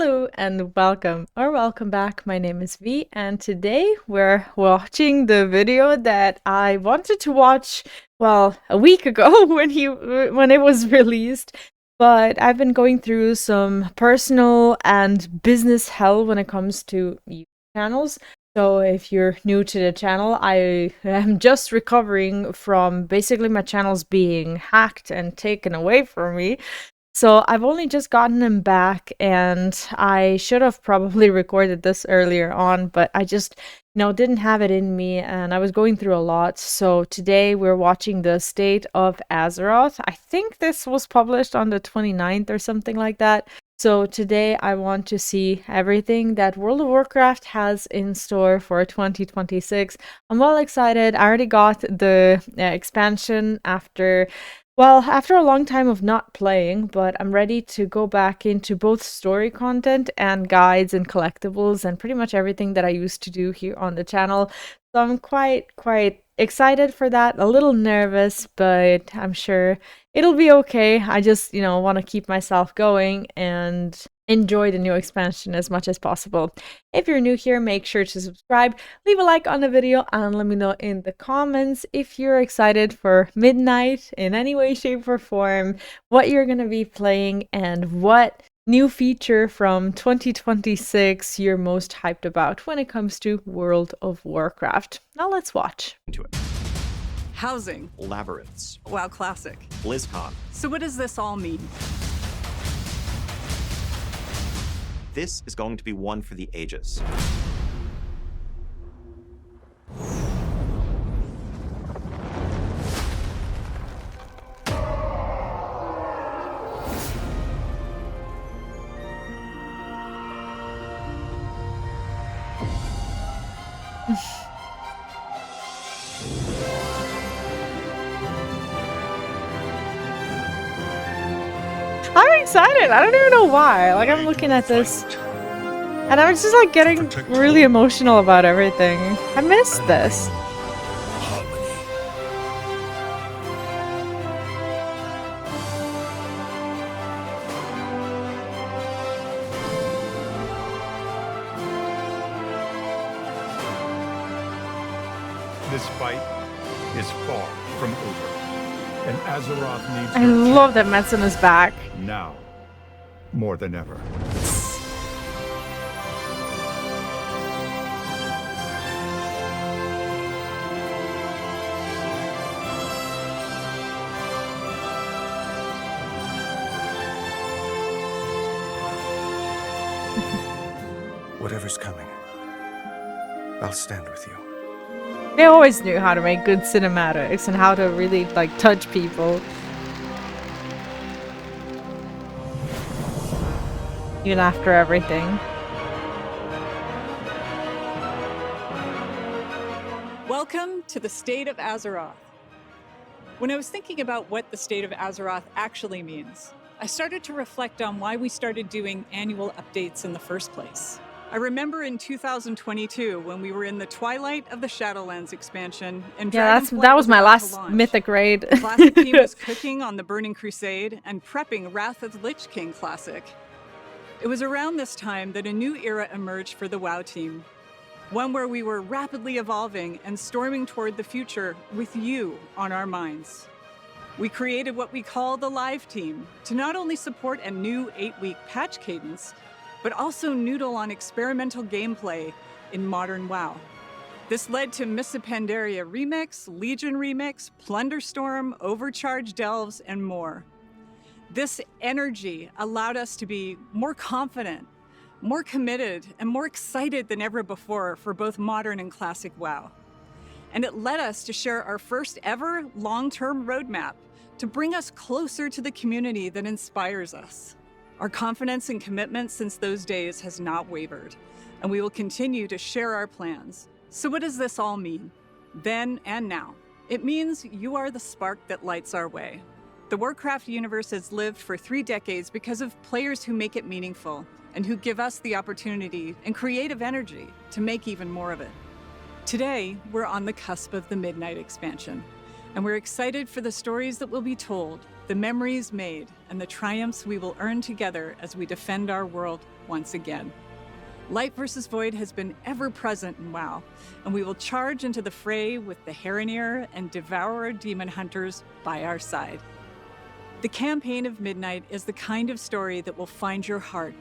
Hello and welcome back. My name is V, and today we're watching the video that I wanted to watch, well, a week ago when it was released. But I've been going through some personal and business hell when it comes to YouTube channels. So if you're new to the channel, I am just recovering from basically my channels being hacked and taken away from me. So I've only just gotten them back, and I should have probably recorded this earlier on, but I just, didn't have it in me, and I was going through a lot. So today we're watching the State of Azeroth. I think this was published on the 29th or something like that. So today I want to see everything that World of Warcraft has in store for 2026. I'm well excited. I already got the expansion after a long time of not playing, but I'm ready to go back into both story content and guides and collectibles and pretty much everything that I used to do here on the channel. So I'm quite excited for that, a little nervous, but I'm sure it'll be okay. I just, want to keep myself going and enjoy the new expansion as much as possible. If you're new here, make sure to subscribe, leave a like on the video, and let me know in the comments if you're excited for Midnight in any way, shape, or form, what you're going to be playing, and what new feature from 2026 you're most hyped about when it comes to World of Warcraft. Now let's watch. Into it. Housing. Labyrinths. WoW Classic. BlizzCon. So what does this all mean? This is going to be one for the ages. I'm excited. I don't even know why. Like, I'm looking at this and I'm just like getting really emotional about everything. I missed this. This fight is far from over, and Azeroth needs I love that Metzen is back. now more than ever. Whatever's coming, I'll stand with you. They always knew how to make good cinematics and how to really, like, touch people. Even after everything. Welcome to the State of Azeroth. When I was thinking about what the State of Azeroth actually means, I started to reflect on why we started doing annual updates in the first place. I remember in 2022 when we were in the twilight of the Shadowlands expansion, and that was my last mythic raid. The classic team was cooking on the Burning Crusade and prepping Wrath of the Lich King Classic. It was around this time that a new era emerged for the WoW team, one where we were rapidly evolving and storming toward the future with you on our minds. We created what we call the Live Team to not only support a new 8-week patch cadence, but also noodle on experimental gameplay in modern WoW. This led to Mists of Pandaria Remix, Legion Remix, Plunderstorm, Overcharge Delves, and more. This energy allowed us to be more confident, more committed, and more excited than ever before for both modern and classic WoW. And it led us to share our first ever long-term roadmap to bring us closer to the community that inspires us. Our confidence and commitment since those days has not wavered, and we will continue to share our plans. So what does this all mean? Then and now. It means you are the spark that lights our way. The Warcraft universe has lived for 3 decades because of players who make it meaningful and who give us the opportunity and creative energy to make even more of it. Today, we're on the cusp of the Midnight expansion, And we're excited for the stories that will be told, the memories made, and the triumphs we will earn together as we defend our world once again. Light versus Void has been ever present in WoW, and we will charge into the fray with the Heronir and Devourer demon hunters by our side. The Campaign of Midnight is the kind of story that will find your heart,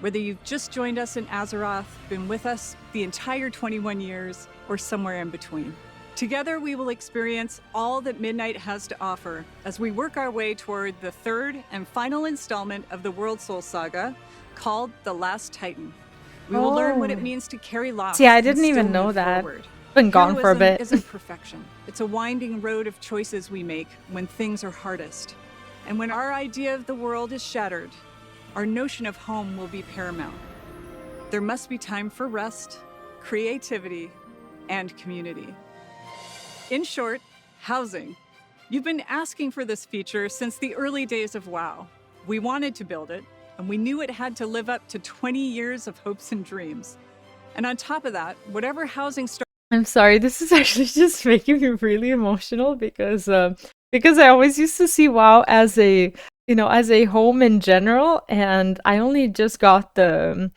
whether you've just joined us in Azeroth, been with us the entire 21 years, or somewhere in between. Together, we will experience all that Midnight has to offer as we work our way toward the third and final installment of the Worldsoul saga, called The Last Titan. We will learn what it means to carry loss. See, I and didn't still even know move that. forward. Been gone for a Heroism bit. isn't perfection. It's a winding road of choices we make when things are hardest. And when our idea of the world is shattered, our notion of home will be paramount. There must be time for rest, creativity, and community. In short, housing. You've been asking for this feature since the early days of WoW. We wanted to build it, and we knew it had to live up to 20 years of hopes and dreams. And on top of that, whatever housing I'm sorry, this is actually just making me really emotional because I always used to see WoW as a home in general, and I only just got the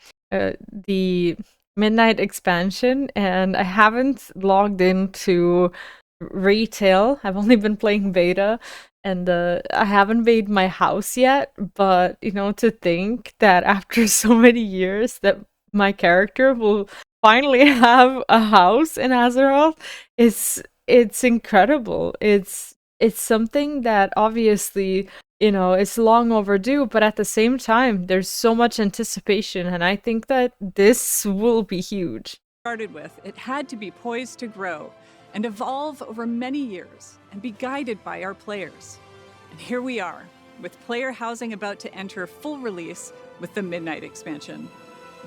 Midnight expansion, and I haven't logged into retail. I've only been playing beta, and I haven't made my house yet. But to think that after so many years that my character will finally have a house in Azeroth, it's incredible. It's something that obviously it's long overdue, but at the same time there's so much anticipation, and I think that this will be huge. Started with, it had to be poised to grow and evolve over many years and be guided by our players. And here we are, with player housing about to enter full release with the Midnight expansion.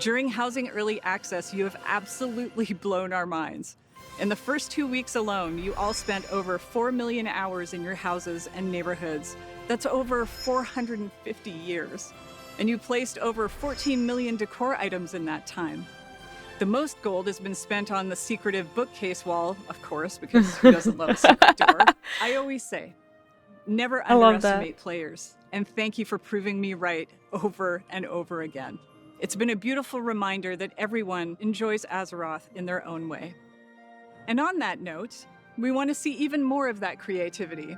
During Housing Early Access, you have absolutely blown our minds. In the first 2 weeks alone, you all spent over 4 million hours in your houses and neighborhoods. That's over 450 years. And you placed over 14 million decor items in that time. The most gold has been spent on the secretive bookcase wall, of course, because who doesn't love a secret door? I always say, never underestimate players. And thank you for proving me right over and over again. It's been a beautiful reminder that everyone enjoys Azeroth in their own way. And on that note, we want to see even more of that creativity.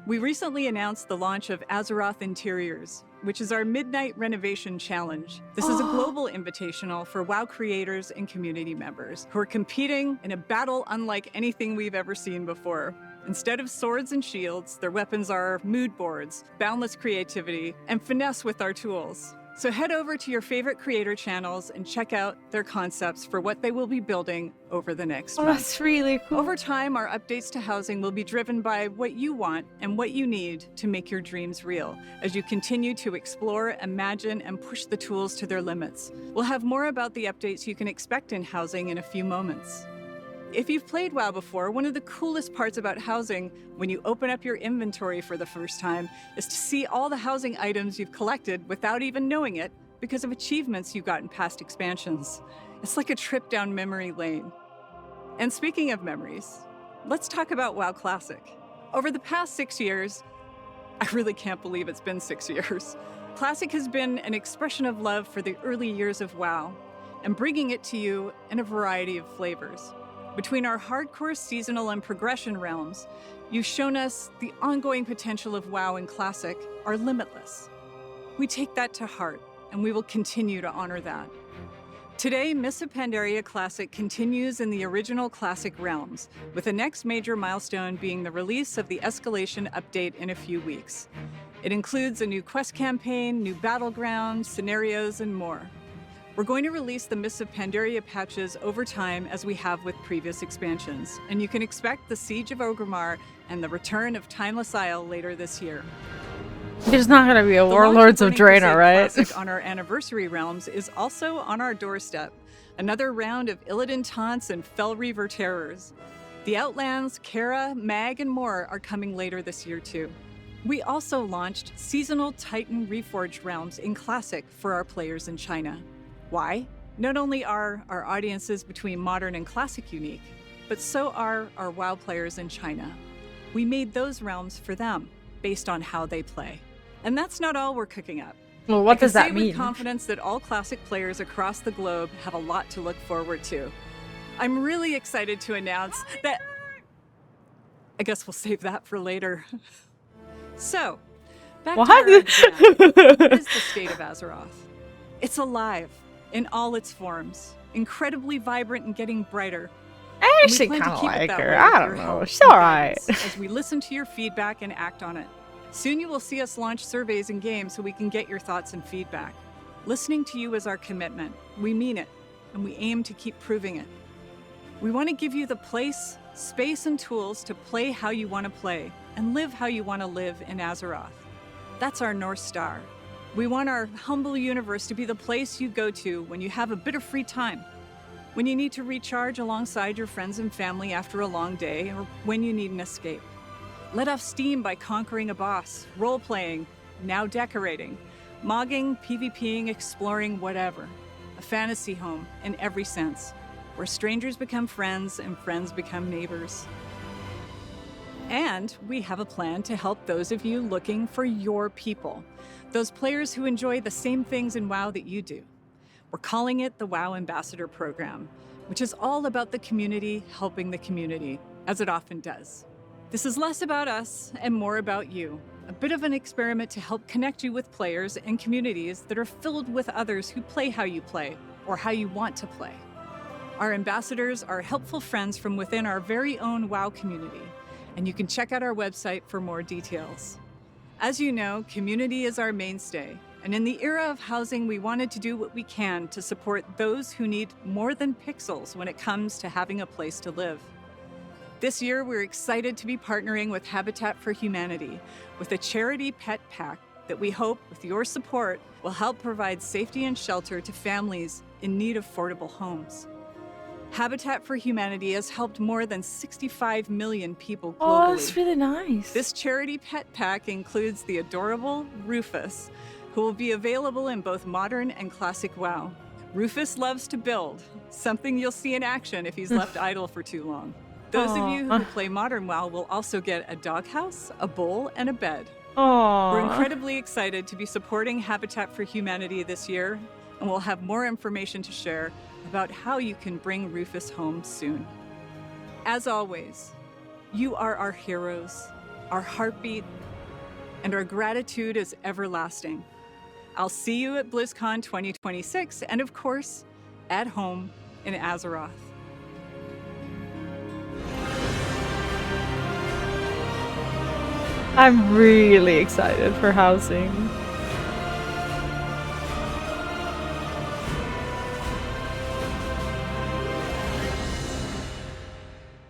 We recently announced the launch of Azeroth Interiors, which is our Midnight Renovation Challenge. This is a global invitational for WoW creators and community members who are competing in a battle unlike anything we've ever seen before. Instead of swords and shields, their weapons are mood boards, boundless creativity, and finesse with our tools. So head over to your favorite creator channels and check out their concepts for what they will be building over the next month. That's really cool. Over time, our updates to housing will be driven by what you want and what you need to make your dreams real as you continue to explore, imagine, and push the tools to their limits. We'll have more about the updates you can expect in housing in a few moments. If you've played WoW before, one of the coolest parts about housing when you open up your inventory for the first time is to see all the housing items you've collected without even knowing it because of achievements you got in past expansions. It's like a trip down memory lane. And speaking of memories, let's talk about WoW Classic. Over the past 6 years, I really can't believe it's been 6 years, Classic has been an expression of love for the early years of WoW and bringing it to you in a variety of flavors. Between our hardcore seasonal and progression realms, you've shown us the ongoing potential of WoW and Classic are limitless. We take that to heart, and we will continue to honor that. Today, Mists of Pandaria Classic continues in the original Classic realms, with the next major milestone being the release of the Escalation update in a few weeks. It includes a new quest campaign, new battlegrounds, scenarios, and more. We're going to release the Mists of Pandaria patches over time as we have with previous expansions, and you can expect the Siege of Orgrimmar and the return of Timeless Isle later this year. There's not going to be a The Warlords of launch Burning Draenor, Crusade right? Classic on our anniversary realms is also on our doorstep. Another round of Illidan taunts and Fel Reaver terrors. The Outlands, Kara, Mag, and more are coming later this year too. We also launched seasonal Titan Reforged realms in Classic for our players in China. Why? Not only are our audiences between modern and classic unique, but so are our WoW players in China. We made those realms for them, based on how they play. And that's not all we're cooking up. Well, what does I that can say mean? with confidence that all Classic players across the globe have a lot to look forward to. I'm really excited to announce that... I guess we'll save that for later. So, back to our exam. What is the state of Azeroth? It's alive, in all its forms. Incredibly vibrant and getting brighter. I And we actually plan to kind of keep it like that her. way I with don't your know. help She's and alright. guidance as we listen to your feedback and act on it. Soon you will see us launch surveys and games so we can get your thoughts and feedback. Listening to you is our commitment. We mean it, and we aim to keep proving it. We want to give you the place, space, and tools to play how you want to play and live how you want to live in Azeroth. That's our North Star. We want our humble universe to be the place you go to when you have a bit of free time, when you need to recharge alongside your friends and family after a long day, or when you need an escape. Let off steam by conquering a boss, role-playing, now decorating, mogging, PvPing, exploring, whatever. A fantasy home in every sense, where strangers become friends and friends become neighbors. And we have a plan to help those of you looking for your people, those players who enjoy the same things in WoW that you do. We're calling it the WoW Ambassador Program, which is all about the community helping the community, as it often does. This is less about us and more about you, a bit of an experiment to help connect you with players and communities that are filled with others who play how you play, or how you want to play. Our ambassadors are helpful friends from within our very own WoW community, and you can check out our website for more details. As you know, community is our mainstay, and in the era of housing, we wanted to do what we can to support those who need more than pixels when it comes to having a place to live. This year, we're excited to be partnering with Habitat for Humanity with a charity pet pack that we hope, with your support, will help provide safety and shelter to families in need of affordable homes. Habitat for Humanity has helped more than 65 million people globally. Oh, that's really nice. This charity pet pack includes the adorable Rufus, who will be available in both modern and classic WoW. Rufus loves to build, something you'll see in action if he's left idle for too long. Those of you who play modern WoW will also get a doghouse, a bowl, and a bed. Aww. We're incredibly excited to be supporting Habitat for Humanity this year, and we'll have more information to share about how you can bring Rufus home soon. As always, you are our heroes, our heartbeat, and our gratitude is everlasting. I'll see you at BlizzCon 2026, and of course, at home in Azeroth. I'm really excited for housing.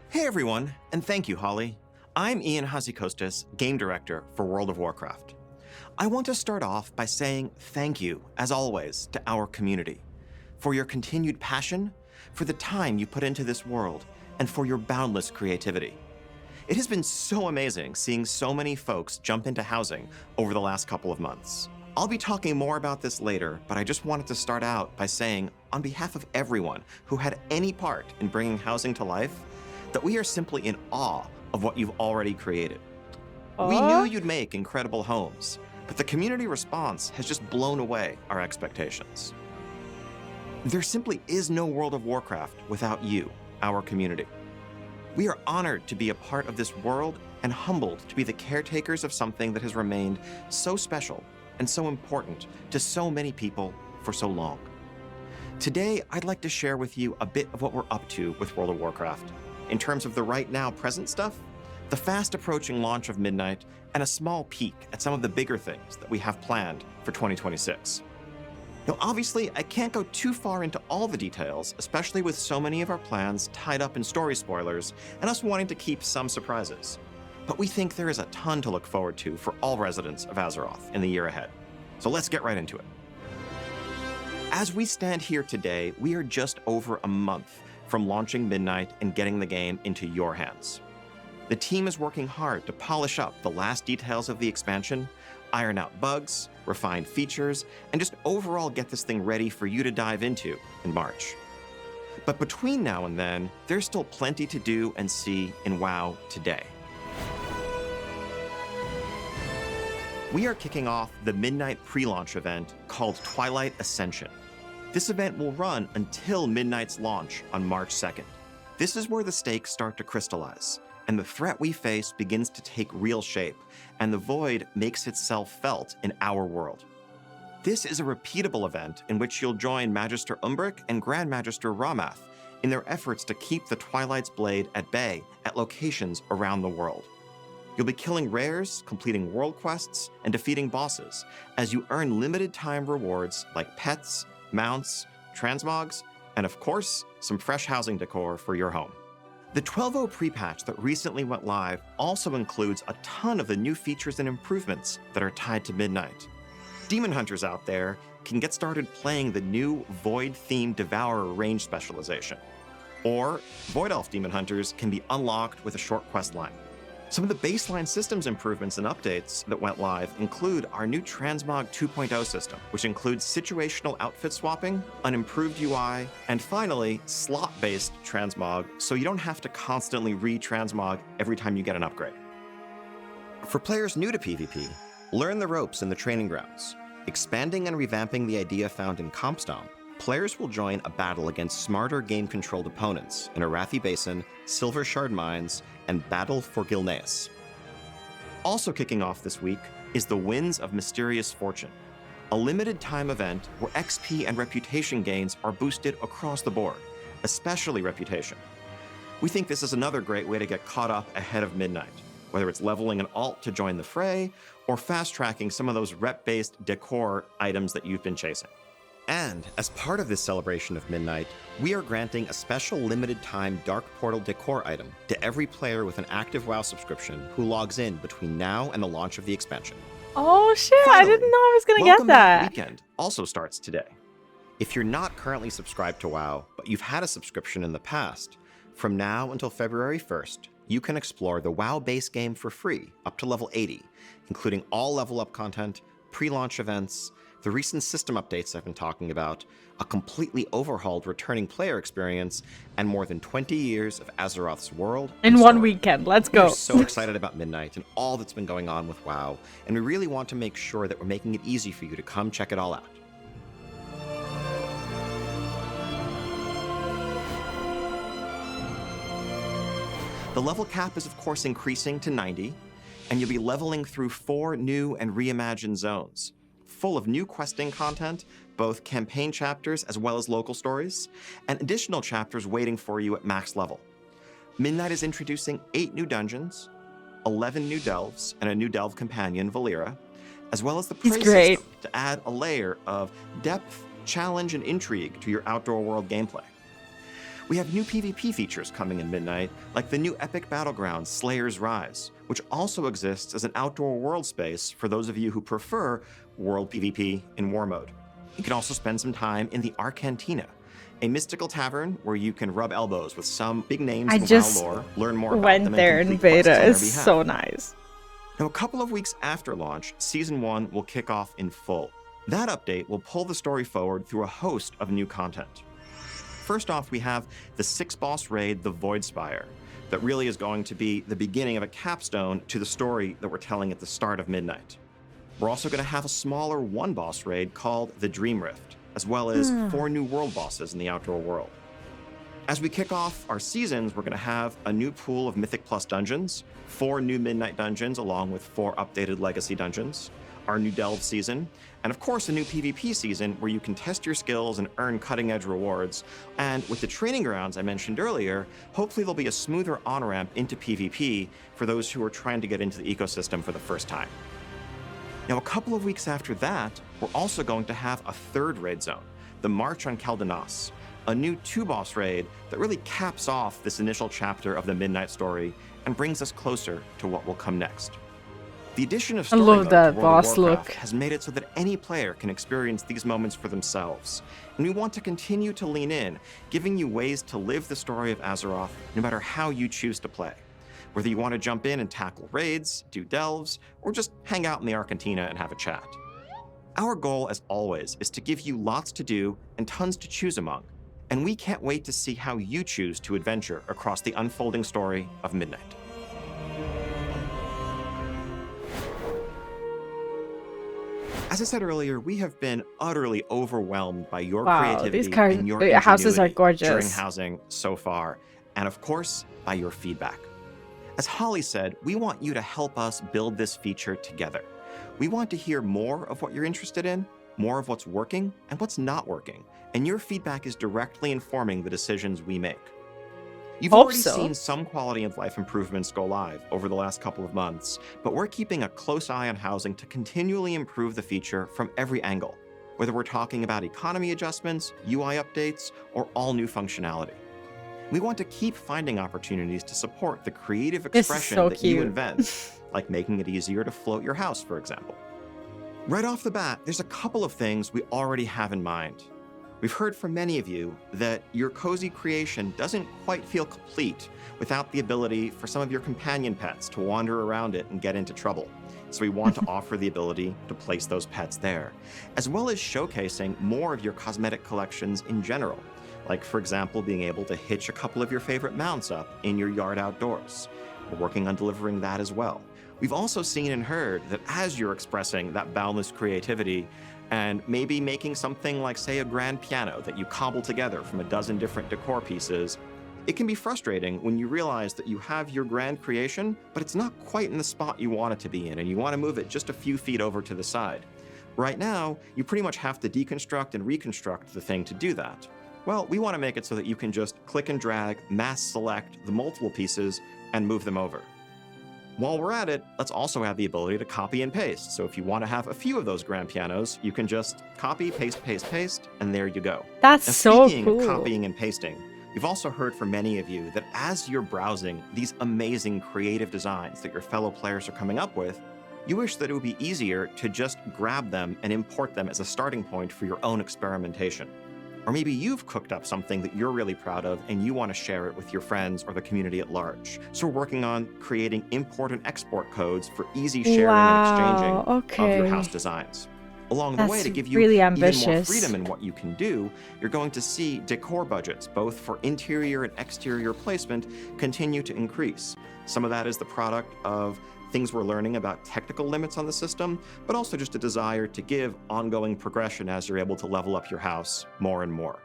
Hey everyone, and thank you, Holly. I'm Ian Hazikostas, Game Director for World of Warcraft. I want to start off by saying thank you, as always, to our community, for your continued passion, for the time you put into this world, and for your boundless creativity. It has been so amazing seeing so many folks jump into housing over the last couple of months. I'll be talking more about this later, but I just wanted to start out by saying, on behalf of everyone who had any part in bringing housing to life, that we are simply in awe of what you've already created. We knew you'd make incredible homes, but the community response has just blown away our expectations. There simply is no World of Warcraft without you, our community. We are honored to be a part of this world and humbled to be the caretakers of something that has remained so special and so important to so many people for so long. Today, I'd like to share with you a bit of what we're up to with World of Warcraft, in terms of the right now present stuff, the fast approaching launch of Midnight, and a small peek at some of the bigger things that we have planned for 2026. Now, obviously, I can't go too far into all the details, especially with so many of our plans tied up in story spoilers and us wanting to keep some surprises. But we think there is a ton to look forward to for all residents of Azeroth in the year ahead. So let's get right into it. As we stand here today, we are just over a month from launching Midnight and getting the game into your hands. The team is working hard to polish up the last details of the expansion, iron out bugs, refine features, and just overall get this thing ready for you to dive into in March. But between now and then, there's still plenty to do and see in WoW today. We are kicking off the midnight pre-launch event called Twilight Ascension. This event will run until Midnight's launch on March 2nd. This is where the stakes start to crystallize, and the threat we face begins to take real shape, and the void makes itself felt in our world. This is a repeatable event in which you'll join Magister Umbric and Grand Magister Ramath in their efforts to keep the Twilight's Blade at bay at locations around the world. You'll be killing rares, completing world quests, and defeating bosses as you earn limited time rewards like pets, mounts, transmogs, and of course, some fresh housing decor for your home. The 12.0 pre-patch that recently went live also includes a ton of the new features and improvements that are tied to Midnight. Demon Hunters out there can get started playing the new Void-themed Devourer range specialization. Or Void Elf Demon Hunters can be unlocked with a short quest line. Some of the baseline systems improvements and updates that went live include our new Transmog 2.0 system, which includes situational outfit swapping, an improved UI, and finally, slot-based transmog, so you don't have to constantly re-transmog every time you get an upgrade. For players new to PvP, learn the ropes in the training grounds. Expanding and revamping the idea found in CompStomp, players will join a battle against smarter game-controlled opponents in Arathi Basin, Silver Shard Mines, and Battle for Gilneas. Also kicking off this week is the Winds of Mysterious Fortune, a limited-time event where XP and reputation gains are boosted across the board, especially reputation. We think this is another great way to get caught up ahead of Midnight, whether it's leveling an alt to join the fray, or fast-tracking some of those rep-based decor items that you've been chasing. And as part of this celebration of Midnight, we are granting a special limited-time Dark Portal decor item to every player with an active WoW subscription who logs in between now and the launch of the expansion. Oh shit, Finally, I didn't know I was gonna get Welcome Back that. Weekend also starts today. If you're not currently subscribed to WoW, but you've had a subscription in the past, from now until February 1st, you can explore the WoW base game for free up to level 80, including all level up content, pre-launch events, the recent system updates I've been talking about, a completely overhauled returning player experience, and more than 20 years of Azeroth's world In and one story. weekend, let's We're go. so excited about Midnight and all that's been going on with WoW, and we really want to make sure that we're making it easy for you to come check it all out. The level cap is of course increasing to 90, and you'll be leveling through 4 new and reimagined zones, full of new questing content, both campaign chapters as well as local stories, and additional chapters waiting for you at max level. Midnight is introducing 8 new dungeons, 11 new delves, and a new delve companion, Valera, as well as the He's praise great. system to add a layer of depth, challenge, and intrigue to your outdoor world gameplay. We have new PvP features coming in Midnight, like the new epic battleground Slayer's Rise, which also exists as an outdoor world space for those of you who prefer world PvP in war mode. You can also spend some time in the Arcantina, a mystical tavern where you can rub elbows with some big names I in WoW just lore, learn more about Went them, there and in complete quests beta. on their It's behalf. so nice. Now, a couple of weeks after launch, Season 1 will kick off in full. That update will pull the story forward through a host of new content. First off, we have the 6-boss raid, the Voidspire, that really is going to be the beginning of a capstone to the story that we're telling at the start of Midnight. We're also going to have a smaller 1-boss raid called the Dream Rift, as well as 4 new world bosses in the outdoor world. As we kick off our seasons, we're going to have a new pool of Mythic Plus dungeons, 4 new Midnight dungeons along with 4 updated Legacy dungeons, our new Delve season, and of course a new PvP season where you can test your skills and earn cutting-edge rewards. And with the training grounds I mentioned earlier, hopefully there'll be a smoother on-ramp into PvP for those who are trying to get into the ecosystem for the first time. Now, a couple of weeks after that, we're also going to have a 3rd raid zone, the March on Quel'Thalas, a new 2-boss raid that really caps off this initial chapter of the Midnight story and brings us closer to what will come next. The addition of story love mode that to World of boss Warcraft look. has made it so that any player can experience these moments for themselves. And we want to continue to lean in, giving you ways to live the story of Azeroth no matter how you choose to play. Whether you want to jump in and tackle raids, do delves, or just hang out in the Arcantina and have a chat. Our goal, as always, is to give you lots to do and tons to choose among. And we can't wait to see how you choose to adventure across the unfolding story of Midnight. As I said earlier, we have been utterly overwhelmed by your Wow, these creativity and your houses are ingenuity gorgeous. during housing so far, and of course, by your feedback. As Holly said, we want you to help us build this feature together. We want to hear more of what you're interested in, more of what's working and what's not working, and your feedback is directly informing the decisions we make. You've Hope already so. seen some quality of life improvements go live over the last couple of months, but we're keeping a close eye on housing to continually improve the feature from every angle, whether we're talking about economy adjustments, UI updates, or all new functionality. We want to keep finding opportunities to support the creative This is expression so that you cute. invent, like making it easier to float your house, for example. Right off the bat, there's a couple of things we already have in mind. We've heard from many of you that your cozy creation doesn't quite feel complete without the ability for some of your companion pets to wander around it and get into trouble. So we want to offer the ability to place those pets there, as well as showcasing more of your cosmetic collections in general. Like, for example, being able to hitch a couple of your favorite mounts up in your yard outdoors. We're working on delivering that as well. We've also seen and heard that as you're expressing that boundless creativity and maybe making something like, say, a grand piano that you cobble together from a dozen different decor pieces, it can be frustrating when you realize that you have your grand creation, but it's not quite in the spot you want it to be in, and you want to move it just a few feet over to the side. Right now, you pretty much have to deconstruct and reconstruct the thing to do that. Well, we want to make it so that you can just click and drag, mass select the multiple pieces, and move them over. While we're at it, let's also have the ability to copy and paste. So if you want to have a few of those grand pianos, you can just copy, paste, paste, paste, and there you go. That's Now, so speaking cool. of copying and pasting, we've also heard from many of you that as you're browsing these amazing creative designs that your fellow players are coming up with, you wish that it would be easier to just grab them and import them as a starting point for your own experimentation. Or maybe you've cooked up something that you're really proud of and you want to share it with your friends or the community at large. So we're working on creating import and export codes for easy sharing and exchanging of your house designs. Along the way, That's to give you really even more ambitious. freedom in what you can do, you're going to see decor budgets, both for interior and exterior placement, continue to increase. Some of that is the product of things we're learning about technical limits on the system, but also just a desire to give ongoing progression as you're able to level up your house more and more.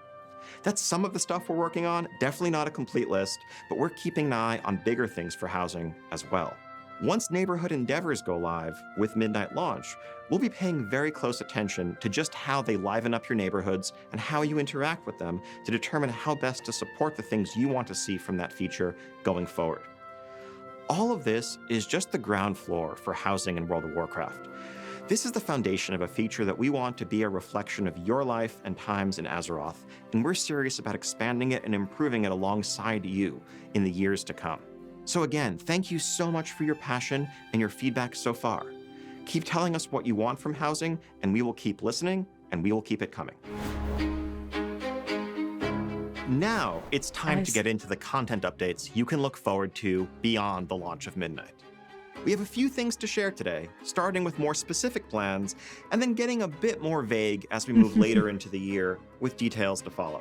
That's some of the stuff we're working on, definitely not a complete list, but we're keeping an eye on bigger things for housing as well. Once neighborhood endeavors go live with Midnight Launch, we'll be paying very close attention to just how they liven up your neighborhoods and how you interact with them to determine how best to support the things you want to see from that feature going forward. All of this is just the ground floor for housing in World of Warcraft. This is the foundation of a feature that we want to be a reflection of your life and times in Azeroth, and we're serious about expanding it and improving it alongside you in the years to come. So again, thank you so much for your passion and your feedback so far. Keep telling us what you want from housing, and we will keep listening, and we will keep it coming. Now it's time to get into the content updates you can look forward to beyond the launch of Midnight. We have a few things to share today, starting with more specific plans, and then getting a bit more vague as we move later into the year with details to follow.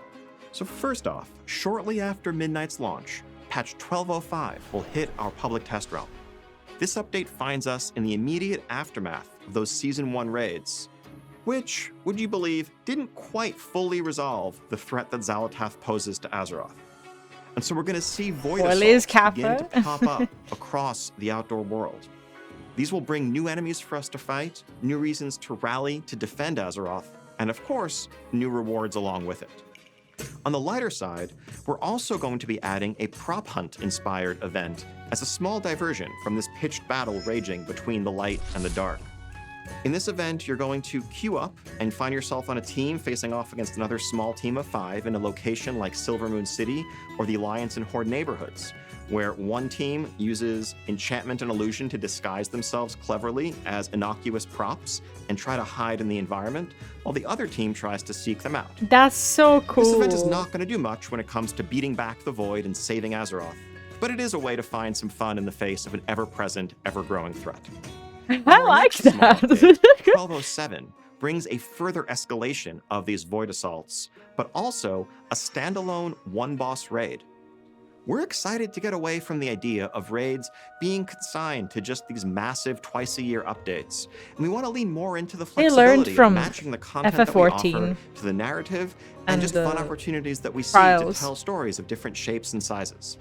So first off, shortly after Midnight's launch, patch 12.05 will hit our public test realm. This update finds us in the immediate aftermath of those Season 1 raids, which, would you believe, didn't quite fully resolve the threat that Xal'atath poses to Azeroth. And so we're going to see void assaults begin to pop up across the outdoor world. These will bring new enemies for us to fight, new reasons to rally to defend Azeroth, and of course, new rewards along with it. On the lighter side, we're also going to be adding a prop hunt-inspired event as a small diversion from this pitched battle raging between the light and the dark. In this event, you're going to queue up and find yourself on a team facing off against another small team of 5 in a location like Silvermoon City or the Alliance and Horde neighborhoods, where one team uses enchantment and illusion to disguise themselves cleverly as innocuous props and try to hide in the environment, while the other team tries to seek them out. That's so cool. This event is not going to do much when it comes to beating back the Void and saving Azeroth, but it is a way to find some fun in the face of an ever-present, ever-growing threat. I like that. 1207 brings a further escalation of these void assaults, but also a standalone one-boss raid. We're excited to get away from the idea of raids being consigned to just these massive twice-a-year updates, and we want to lean more into the They learned flexibility of from matching the content that we offer FF14 to the narrative and and just the fun opportunities that we see to trials. tell stories of different shapes and sizes.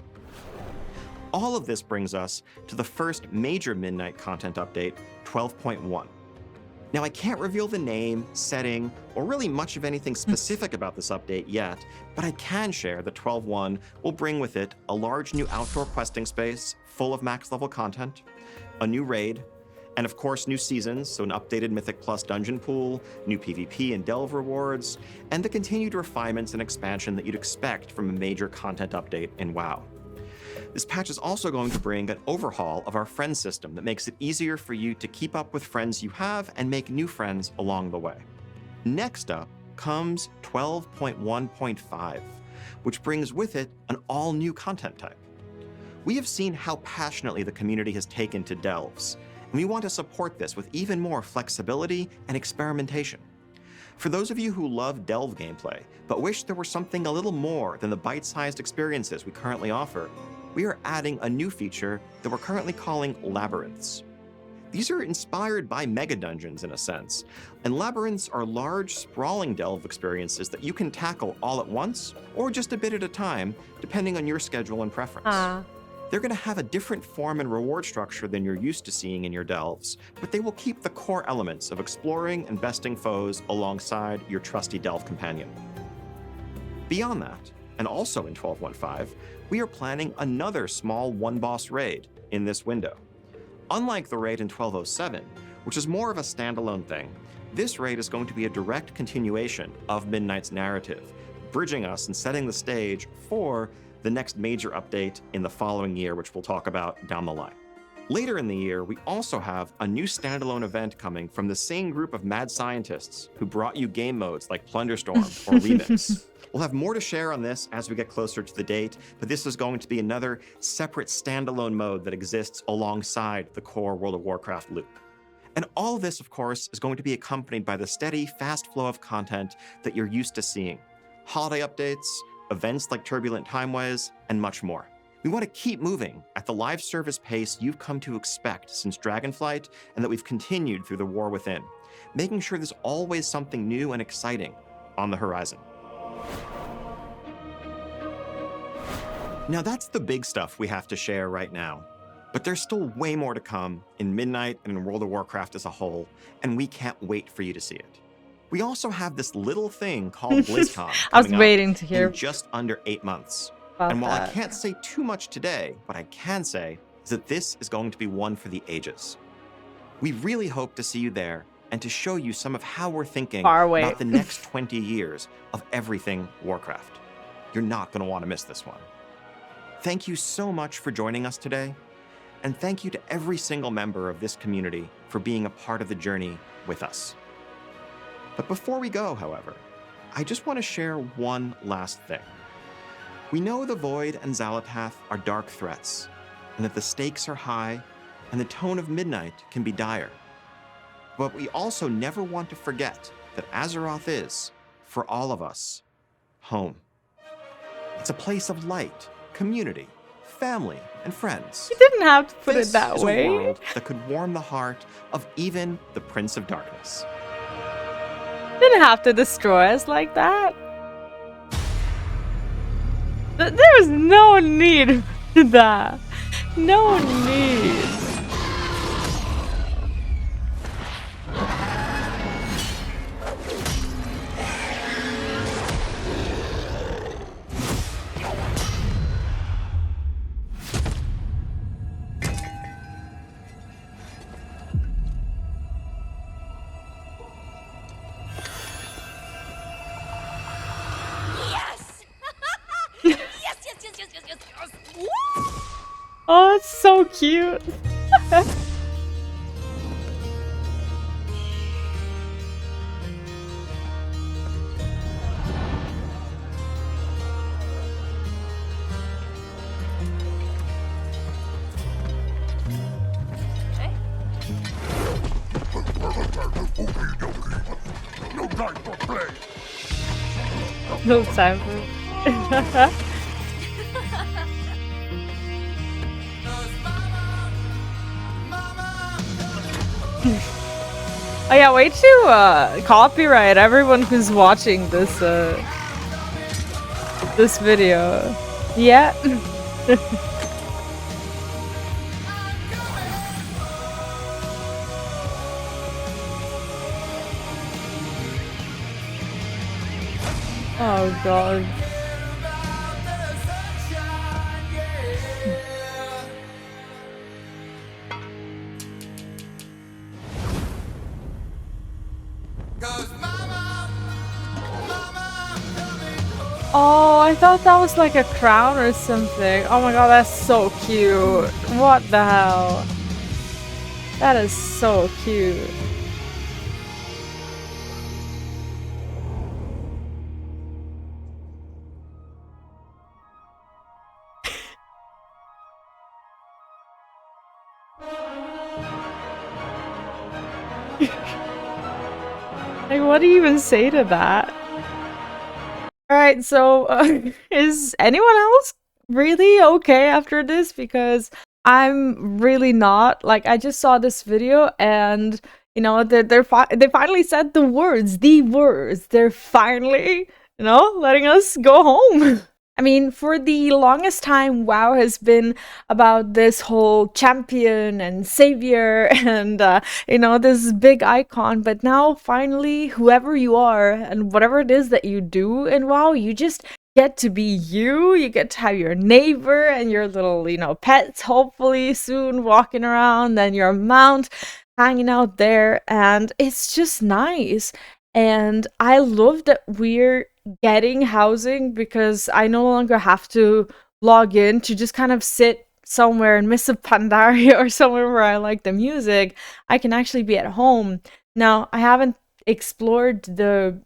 All of this brings us to the first major Midnight content update, 12.1. Now, I can't reveal the name, setting, or really much of anything specific about this update yet, but I can share that 12.1 will bring with it a large new outdoor questing space full of max level content, a new raid, and of course new seasons, so an updated Mythic Plus dungeon pool, new PvP and delve rewards, and the continued refinements and expansion that you'd expect from a major content update in WoW. This patch is also going to bring an overhaul of our friend system that makes it easier for you to keep up with friends you have and make new friends along the way. Next up comes 12.1.5, which brings with it an all-new content type. We have seen how passionately the community has taken to delves, and we want to support this with even more flexibility and experimentation. For those of you who love delve gameplay, but wish there were something a little more than the bite-sized experiences we currently offer, we are adding a new feature that we're currently calling labyrinths. These are inspired by mega dungeons in a sense, and labyrinths are large, sprawling delve experiences that you can tackle all at once or just a bit at a time, depending on your schedule and preference. They're going to have a different form and reward structure than you're used to seeing in your delves, but they will keep the core elements of exploring and besting foes alongside your trusty delve companion. Beyond that, and also in 12.1.5, we are planning another small one-boss raid in this window. Unlike the raid in 12.07, which is more of a standalone thing, this raid is going to be a direct continuation of Midnight's narrative, bridging us and setting the stage for the next major update in the following year, which we'll talk about down the line. Later in the year, we also have a new standalone event coming from the same group of mad scientists who brought you game modes like Plunderstorm or Remix. We'll have more to share on this as we get closer to the date, but this is going to be another separate standalone mode that exists alongside the core World of Warcraft loop. And all this, of course, is going to be accompanied by the steady, fast flow of content that you're used to seeing. Holiday updates, events like Turbulent Timeways, and much more. We want to keep moving at the live service pace you've come to expect since Dragonflight and that we've continued through the War Within, making sure there's always something new and exciting on the horizon. Now that's the big stuff we have to share right now, but there's still way more to come in Midnight and in World of Warcraft as a whole, and we can't wait for you to see it. We also have this little thing called BlizzCon I was coming waiting up to hear in just under 8 months. about And while I that. can't say too much today, what I can say is that this is going to be one for the ages. We really hope to see you there and to show you some of how we're thinking Far away. about the next 20 years of everything Warcraft. You're not going to want to miss this one. Thank you so much for joining us today, and thank you to every single member of this community for being a part of the journey with us. But before we go, however, I just want to share one last thing. We know the Void and Xal'atath are dark threats, and that the stakes are high, and the tone of Midnight can be dire. But we also never want to forget that Azeroth is, for all of us, home. It's a place of light, community, family, and friends. You didn't have to put This it that is way. a world that could warm the heart of even the Prince of Darkness. You didn't have to destroy us like that. There was no need for that. No need. Woo! Oh, it's so cute. No time for play. No time for Oh yeah, wait to copyright everyone who's watching this this video. Yeah. Oh god. Oh, I thought that was like a crown or something. Oh my god, that's so cute. What the hell? That is so cute. Like, what do you even say to that? Alright, so is anyone else really okay after this? Because I'm really not. Like, I just saw this video and, you know, they finally said the words. They're finally, you know, letting us go home. I mean, for the longest time, WoW has been about this whole champion and savior and, you know, this big icon. But now, finally, whoever you are and whatever it is that you do in WoW, you just get to be you. You get to have your neighbor and your little, you know, pets, hopefully soon walking around, and your mount hanging out there. And it's just nice. And I love that we're getting housing because I no longer have to log in to just kind of sit somewhere in Miss Pandaria or somewhere where I like the music. I can actually be at home. Now, I haven't explored the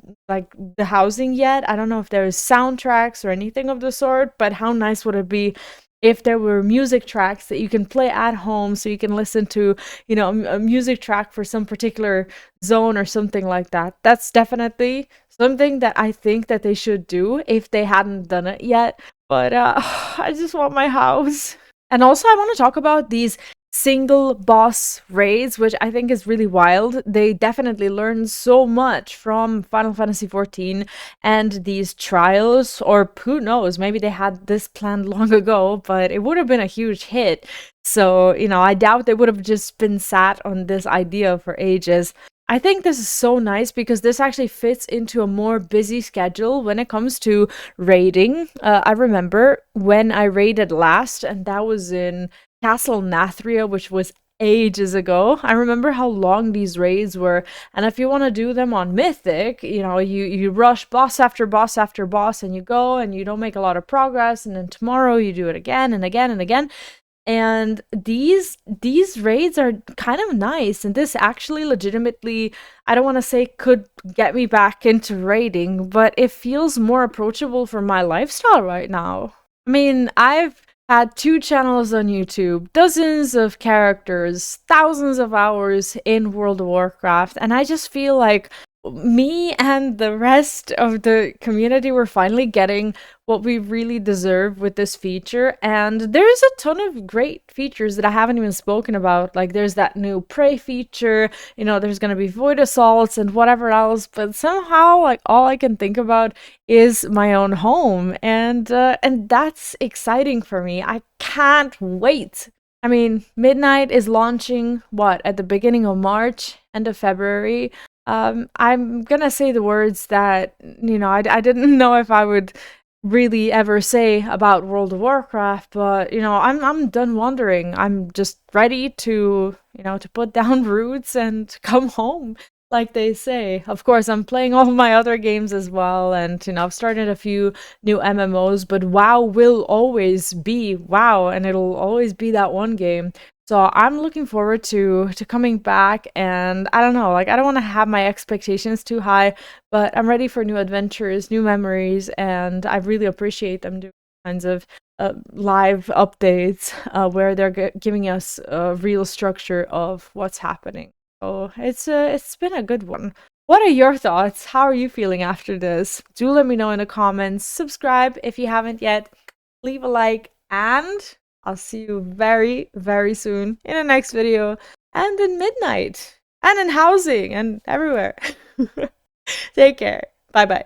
housing yet. I don't know if there's soundtracks or anything of the sort, but how nice would it be if there were music tracks that you can play at home, so you can listen to, you know, a music track for some particular zone or something like that. That's definitely something that I think that they should do if they hadn't done it yet. But I just want my house. And also I want to talk about these single boss raids, which I think is really wild. They definitely learned so much from Final Fantasy XIV and these trials, or who knows, maybe they had this planned long ago, but it would have been a huge hit. So, you know, I doubt they would have just been sat on this idea for ages. I think this is so nice because this actually fits into a more busy schedule when it comes to raiding. I remember when I raided last, and that was in Castle Nathria, which was ages ago. I remember how long these raids were, and if you want to do them on Mythic, you know, you rush boss after boss after boss, and you go and you don't make a lot of progress, and then tomorrow you do it again and again and again. And these raids are kind of nice, and this actually legitimately, I don't want to say could get me back into raiding, but it feels more approachable for my lifestyle right now. I mean, I've had 2 channels on YouTube, dozens of characters, thousands of hours in World of Warcraft, and I just feel like me and the rest of the community were finally getting what we really deserve with this feature. And there's a ton of great features that I haven't even spoken about. Like, there's that new prey feature, you know, there's gonna be void assaults and whatever else, but somehow, like, all I can think about is my own home, and that's exciting for me. I can't wait. I mean, Midnight is launching, what, at the beginning of March, end of February. I'm gonna say the words that, you know, I didn't know if I would really ever say about World of Warcraft, but, you know, I'm done wandering. I'm just ready to, you know, to put down roots and come home, like they say. Of course, I'm playing all of my other games as well, and, you know, I've started a few new MMOs, but WoW will always be WoW, and it'll always be that one game. So I'm looking forward to coming back, and I don't know, like, I don't want to have my expectations too high, but I'm ready for new adventures, new memories, and I really appreciate them doing kinds of live updates where they're giving us a real structure of what's happening. So it's been a good one. What are your thoughts? How are you feeling after this? Do let me know in the comments. Subscribe if you haven't yet. Leave a like, and I'll see you very, very soon in the next video and in Midnight. and in housing and everywhere. Take care. Bye bye.